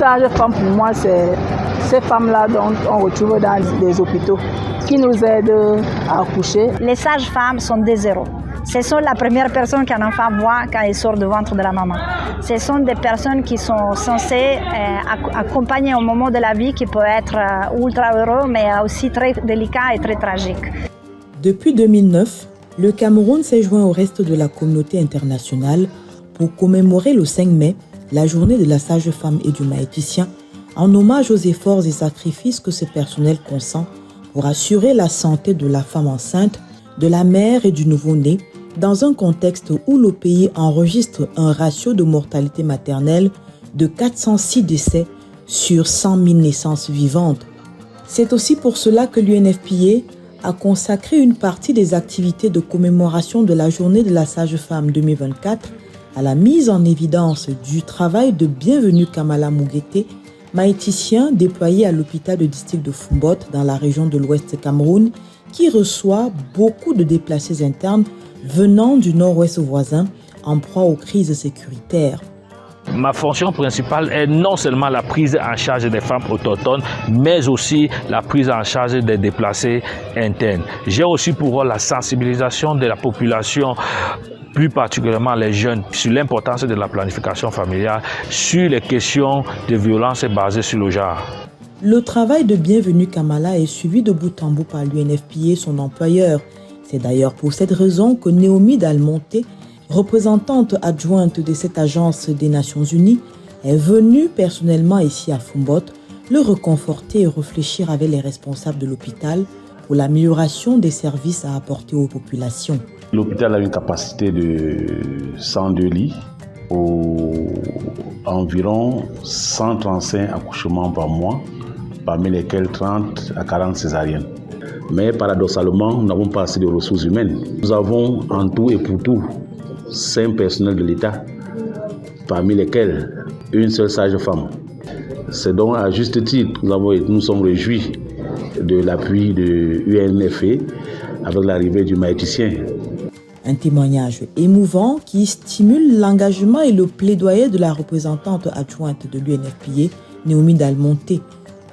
sages-femmes, pour moi, c'est ces femmes-là dont on retrouve dans les hôpitaux qui nous aident à accoucher. Les sages-femmes sont des héros. Ce sont la première personne qu'un enfant voit quand il sort du ventre de la maman. Ce sont des personnes qui sont censées accompagner un moment de la vie qui peut être ultra heureux, mais aussi très délicat et très tragique. Depuis 2009, le Cameroun s'est joint au reste de la communauté internationale pour commémorer le 5 mai, la journée de la sage-femme et du maïticien, en hommage aux efforts et sacrifices que ce personnel consent pour assurer la santé de la femme enceinte, de la mère et du nouveau-né, dans un contexte où le pays enregistre un ratio de mortalité maternelle de 406 décès sur 100 000 naissances vivantes. C'est aussi pour cela que l'UNFPA a consacré une partie des activités de commémoration de la journée de la sage-femme 2024 à la mise en évidence du travail de Bienvenue Kamala Muguete, maïticien déployé à l'hôpital de district de Fumbot dans la région de l'Ouest Cameroun, qui reçoit beaucoup de déplacés internes venant du nord-ouest voisin en proie aux crises sécuritaires. Ma fonction principale est non seulement la prise en charge des femmes autochtones, mais aussi la prise en charge des déplacés internes. J'ai aussi pour rôle la sensibilisation de la population, plus particulièrement les jeunes, sur l'importance de la planification familiale, sur les questions de violence basées sur le genre. Le travail de Bienvenue Kamala est suivi de bout en bout par l'UNFPA, son employeur. C'est d'ailleurs pour cette raison que Naomi Dalmonte, représentante adjointe de cette agence des Nations Unies, est venue personnellement ici à Fumbot le reconforter et réfléchir avec les responsables de l'hôpital pour l'amélioration des services à apporter aux populations. L'hôpital a une capacité de 102 lits, environ 135 accouchements par mois, parmi lesquels 30 à 40 césariennes. Mais paradoxalement, nous n'avons pas assez de ressources humaines. Nous avons en tout et pour tout 5 personnels de l'État, parmi lesquels une seule sage-femme. C'est donc à juste titre que nous sommes réjouis de l'appui de l'UNFPA avec l'arrivée du maïticien. Un témoignage émouvant qui stimule l'engagement et le plaidoyer de la représentante adjointe de l'UNFPA, Naomi Dalmonte.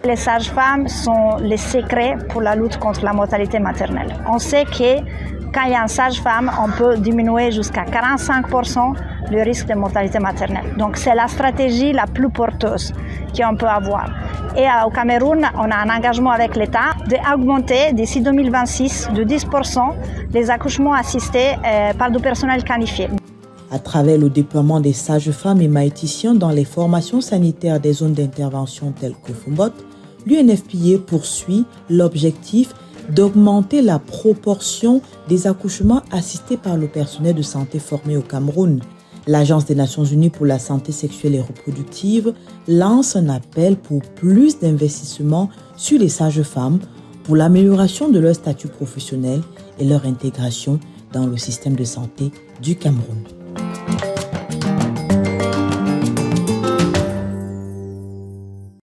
Les sages-femmes sont les secrets pour la lutte contre la mortalité maternelle. On sait que quand il y a une sage-femme, on peut diminuer jusqu'à 45% le risque de mortalité maternelle. Donc c'est la stratégie la plus porteuse qu'on peut avoir. Et au Cameroun, on a un engagement avec l'État d'augmenter d'ici 2026 de 10% les accouchements assistés par du personnel qualifié. À travers le déploiement des sages-femmes et maïticiens dans les formations sanitaires des zones d'intervention telles que Fumbot, l'UNFPA poursuit l'objectif d'augmenter la proportion des accouchements assistés par le personnel de santé formé au Cameroun. L'Agence des Nations Unies pour la santé sexuelle et reproductive lance un appel pour plus d'investissements sur les sages-femmes pour l'amélioration de leur statut professionnel et leur intégration dans le système de santé du Cameroun.